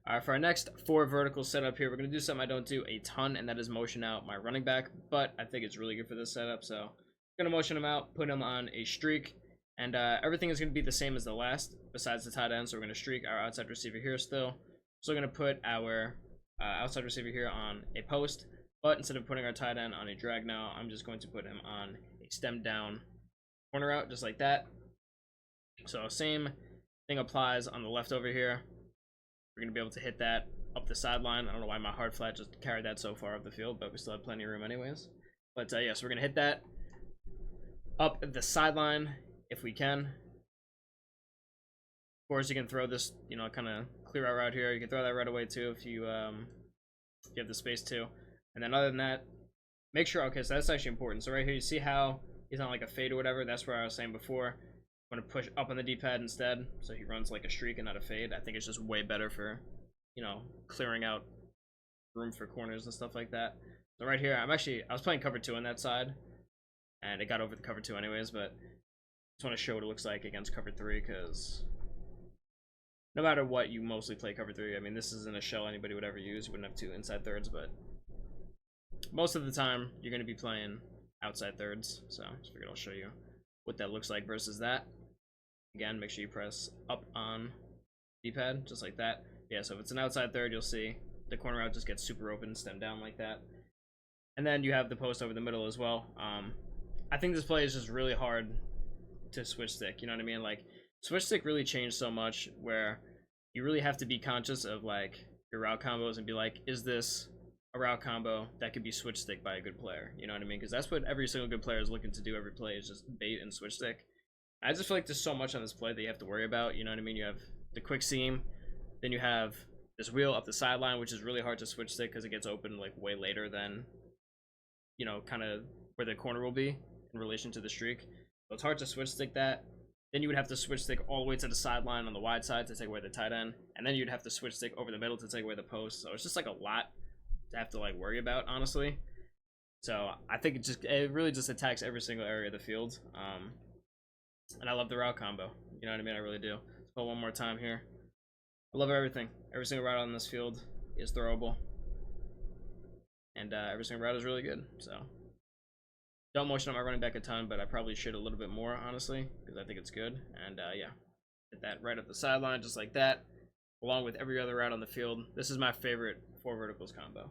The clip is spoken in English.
All right, for our next 4 vertical setup here, we're going to do something I don't do a ton, and that is motion out my running back, but I think it's really good for this setup, so I'm going to motion him out, put him on a streak, and everything is going to be the same as the last, besides the tight end, so we're going to streak our outside receiver here still. So we're going to put our outside receiver here on a post, but instead of putting our tight end on a drag now, I'm just going to put him on a stem down corner out, just like that. So same thing applies on the left over here. We're going to be able to hit that up the sideline. I don't know why my hard flat just carried that so far up the field, but we still have plenty of room anyways. But yeah, so we're going to hit that up the sideline if we can. Of course, you can throw this, you know, kind of clear out route here. You can throw that right away too if you have the space to. And then other than that, make sure, okay, so that's actually important. So right here, you see how he's on like a fade or whatever? That's where I was saying before. I'm going to push up on the D-pad instead, so he runs like a streak and not a fade. I think it's just way better for, you know, clearing out room for corners and stuff like that. So right here, I was playing cover 2 on that side, and it got over the cover 2 anyways, but I just want to show what it looks like against cover 3, because no matter what, you mostly play cover 3. I mean, this isn't a shell anybody would ever use. You wouldn't have 2 inside thirds, but most of the time, you're going to be playing outside thirds, so I just figured I'll show you what that looks like versus that. Again, make sure you press up on D-pad, just like that. Yeah, so if it's an outside third, you'll see the corner out just gets super open, stem down like that. And then you have the post over the middle as well. I think this play is just really hard to switch stick, you know what I mean? Like, switch stick really changed so much where you really have to be conscious of, like, your route combos and be like, is this a route combo that could be switch stick by a good player? You know what I mean? Because that's what every single good player is looking to do every play, is just bait and switch stick. I just feel like there's so much on this play that you have to worry about, you know what I mean? You have the quick seam, then you have this wheel up the sideline, which is really hard to switch stick because it gets open like way later than, you know, kind of where the corner will be in relation to the streak. So it's hard to switch stick that. Then you would have to switch stick all the way to the sideline on the wide side to take away the tight end, and then you'd have to switch stick over the middle to take away the post. So it's just like a lot to have to like worry about, honestly. So I think it really just attacks every single area of the field. And I love the route combo. You know what I mean? I really do. Let's pull one more time here. I love everything. Every single route on this field is throwable. And every single route is really good. So don't motion up my running back a ton, but I probably should a little bit more, honestly, because I think it's good. And yeah, hit that right up the sideline just like that, along with every other route on the field. This is my favorite 4 verticals combo.